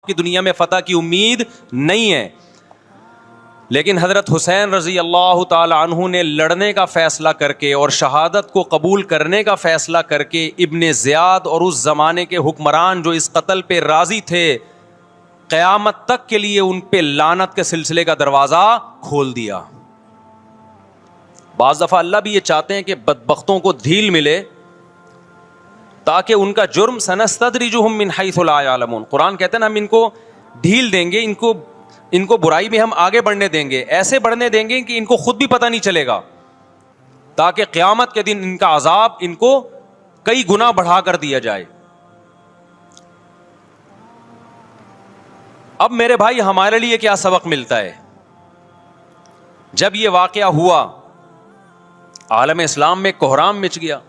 کی دنیا میں فتح کی امید نہیں ہے. لیکن حضرت حسین رضی اللہ تعالی عنہ نے لڑنے کا فیصلہ کر کے اور شہادت کو قبول کرنے کا فیصلہ کر کے ابن زیاد اور اس زمانے کے حکمران جو اس قتل پہ راضی تھے, قیامت تک کے لیے ان پہ لعنت کے سلسلے کا دروازہ کھول دیا. بعض دفعہ اللہ بھی یہ چاہتے ہیں کہ بدبختوں کو ڈھیل ملے تاکہ ان کا جرم سنستدرجہم من حیث لا یعلمون. قرآن کہتے ہیں نا ہم ان کو ڈھیل دیں گے, ان کو برائی میں ہم آگے بڑھنے دیں گے, ایسے بڑھنے دیں گے کہ ان کو خود بھی پتہ نہیں چلے گا, تاکہ قیامت کے دن ان کا عذاب ان کو کئی گنا بڑھا کر دیا جائے. اب میرے بھائی ہمارے لیے کیا سبق ملتا ہے؟ جب یہ واقعہ ہوا عالم اسلام میں کوہرام مچ گیا,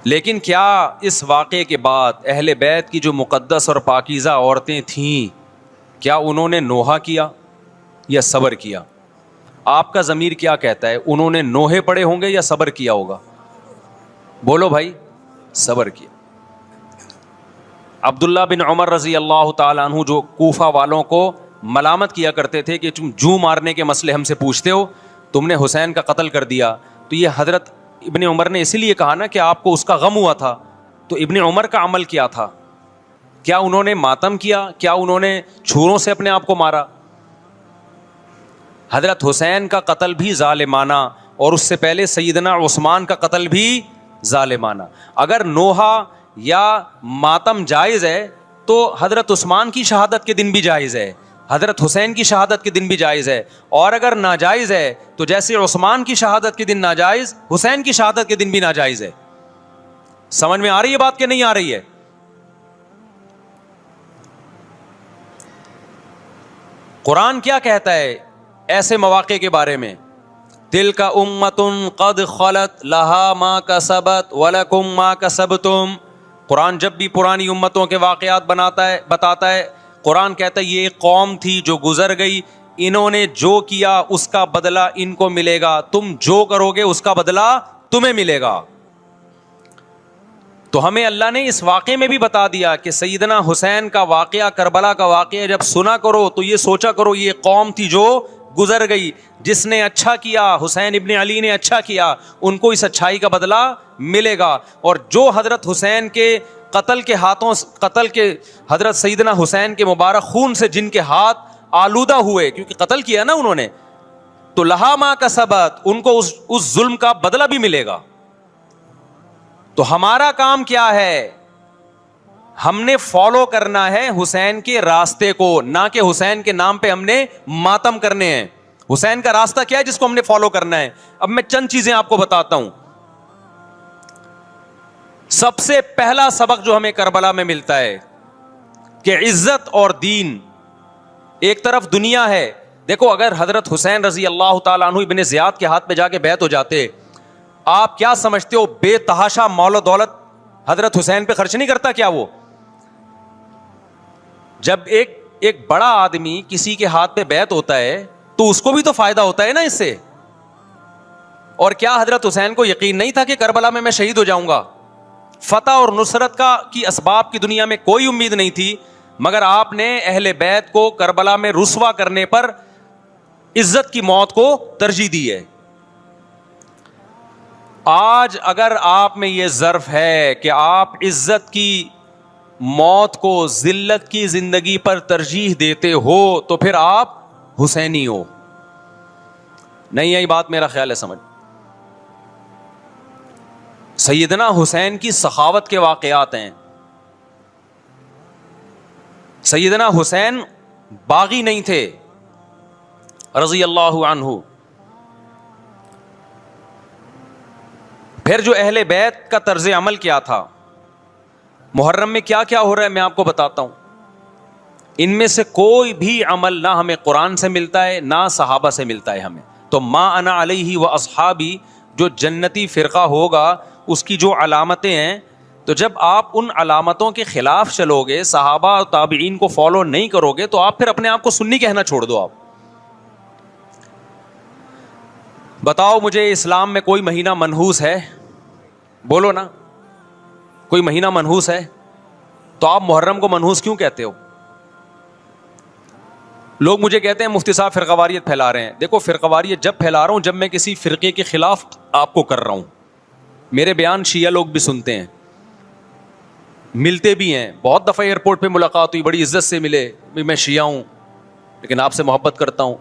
لیکن کیا اس واقعے کے بعد اہل بیت کی جو مقدس اور پاکیزہ عورتیں تھیں, کیا انہوں نے نوحہ کیا یا صبر کیا؟ آپ کا ضمیر کیا کہتا ہے, انہوں نے نوحے پڑے ہوں گے یا صبر کیا ہوگا؟ بولو بھائی. صبر کیا. عبداللہ بن عمر رضی اللہ تعالیٰ عنہ جو کوفہ والوں کو ملامت کیا کرتے تھے کہ تم جو مارنے کے مسئلے ہم سے پوچھتے ہو, تم نے حسین کا قتل کر دیا, تو یہ حضرت ابن عمر نے اسی لیے کہا نا کہ آپ کو اس کا غم ہوا تھا. تو ابن عمر کا عمل کیا تھا؟ کیا انہوں نے ماتم کیا؟ کیا انہوں نے چھروں سے اپنے آپ کو مارا؟ حضرت حسین کا قتل بھی ظالمانہ, اور اس سے پہلے سیدنا عثمان کا قتل بھی ظالمانہ. اگر نوحہ یا ماتم جائز ہے تو حضرت عثمان کی شہادت کے دن بھی جائز ہے, حضرت حسین کی شہادت کے دن بھی جائز ہے. اور اگر ناجائز ہے تو جیسے عثمان کی شہادت کے دن ناجائز, حسین کی شہادت کے دن بھی ناجائز ہے. سمجھ میں آ رہی ہے بات کہ نہیں آ رہی ہے؟ قرآن کیا کہتا ہے ایسے مواقع کے بارے میں؟ تلک امۃ قد خلت لہا ما کسبت ولکم ما کسبتم. قرآن جب بھی پرانی امتوں کے واقعات بتاتا ہے, قرآن کہتا ہے یہ ایک قوم تھی جو گزر گئی, انہوں نے جو کیا اس کا بدلہ ان کو ملے گا, تم جو کرو گے اس کا بدلہ تمہیں ملے گا. تو ہمیں اللہ نے اس واقعے میں بھی بتا دیا کہ سیدنا حسین کا واقعہ, کربلا کا واقعہ جب سنا کرو تو یہ سوچا کرو یہ قوم تھی جو گزر گئی, جس نے اچھا کیا, حسین ابن علی نے اچھا کیا, ان کو اس اچھائی کا بدلہ ملے گا. اور جو حضرت حسین کے قتل کے حضرت سیدنا حسین کے مبارک خون سے جن کے ہاتھ آلودہ ہوئے, کیونکہ قتل کیا نا انہوں نے, تو لہا ما کسبت, ان کو اس ظلم کا بدلہ بھی ملے گا. تو ہمارا کام کیا ہے؟ ہم نے فالو کرنا ہے حسین کے راستے کو, نہ کہ حسین کے نام پہ ہم نے ماتم کرنے ہیں. حسین کا راستہ کیا ہے جس کو ہم نے فالو کرنا ہے؟ اب میں چند چیزیں آپ کو بتاتا ہوں. سب سے پہلا سبق جو ہمیں کربلا میں ملتا ہے کہ عزت اور دین, ایک طرف دنیا ہے. دیکھو اگر حضرت حسین رضی اللہ تعالیٰ عنہ ابن زیاد کے ہاتھ پہ جا کے بیعت ہو جاتے, آپ کیا سمجھتے ہو بے تحاشا مال و دولت حضرت حسین پہ خرچ نہیں کرتا کیا وہ؟ جب ایک بڑا آدمی کسی کے ہاتھ پہ بیعت ہوتا ہے تو اس کو بھی تو فائدہ ہوتا ہے نا اس سے. اور کیا حضرت حسین کو یقین نہیں تھا کہ کربلا میں شہید ہو جاؤں گا؟ فتح اور نصرت کی اسباب کی دنیا میں کوئی امید نہیں تھی, مگر آپ نے اہل بیت کو کربلا میں رسوا کرنے پر عزت کی موت کو ترجیح دی ہے. آج اگر آپ میں یہ ظرف ہے کہ آپ عزت کی موت کو ذلت کی زندگی پر ترجیح دیتے ہو تو پھر آپ حسینی ہو. نہیں آئی بات میرا خیال ہے سمجھ. سیدنا حسین کی سخاوت کے واقعات ہیں. سیدنا حسین باغی نہیں تھے رضی اللہ عنہ. پھر جو اہل بیت کا طرز عمل کیا تھا, محرم میں کیا کیا ہو رہا ہے میں آپ کو بتاتا ہوں. ان میں سے کوئی بھی عمل نہ ہمیں قرآن سے ملتا ہے نہ صحابہ سے ملتا ہے ہمیں. تو ما انا علیہ و اصحابی جو جنتی فرقہ ہوگا اس کی جو علامتیں ہیں, تو جب آپ ان علامتوں کے خلاف چلو گے, صحابہ اور تابعین کو فالو نہیں کرو گے, تو آپ پھر اپنے آپ کو سنی کہنا چھوڑ دو. آپ بتاؤ مجھے اسلام میں کوئی مہینہ منحوس ہے؟ بولو نا. کوئی مہینہ منحوس ہے؟ تو آپ محرم کو منحوس کیوں کہتے ہو؟ لوگ مجھے کہتے ہیں مفتی صاحب فرقہ واریت پھیلا رہے ہیں. دیکھو فرقہ واریت جب پھیلا رہا ہوں جب میں کسی فرقے کے خلاف آپ کو کر رہا ہوں. میرے بیان شیعہ لوگ بھی سنتے ہیں, ملتے بھی ہیں. بہت دفعہ ایئرپورٹ پہ ملاقات ہوئی, بڑی عزت سے ملے, میں شیعہ ہوں لیکن آپ سے محبت کرتا ہوں.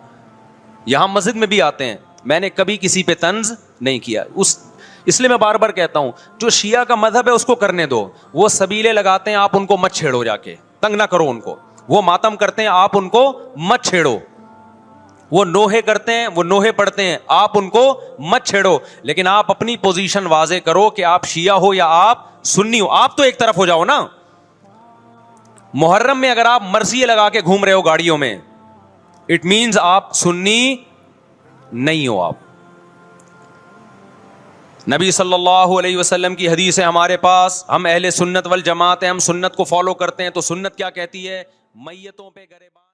یہاں مسجد میں بھی آتے ہیں, میں نے کبھی کسی پہ طنز نہیں کیا. اس لیے میں بار بار کہتا ہوں جو شیعہ کا مذہب ہے اس کو کرنے دو. وہ سبیلے لگاتے ہیں, آپ ان کو مت چھیڑو, جا کے تنگ نہ کرو ان کو. وہ ماتم کرتے ہیں, آپ ان کو مت چھیڑو. وہ نوحے کرتے ہیں, وہ نوحے پڑھتے ہیں, آپ ان کو مت چھیڑو. لیکن آپ اپنی پوزیشن واضح کرو کہ آپ شیعہ ہو یا آپ سنی ہو. آپ تو ایک طرف ہو جاؤ نا. محرم میں اگر آپ مرثیے لگا کے گھوم رہے ہو گاڑیوں میں, اٹ مینز آپ سنی نہیں ہو. آپ نبی صلی اللہ علیہ وسلم کی حدیث ہے ہمارے پاس, ہم اہل سنت والجماعت ہیں, ہم سنت کو فالو کرتے ہیں. تو سنت کیا کہتی ہے؟ میتوں پہ گریبان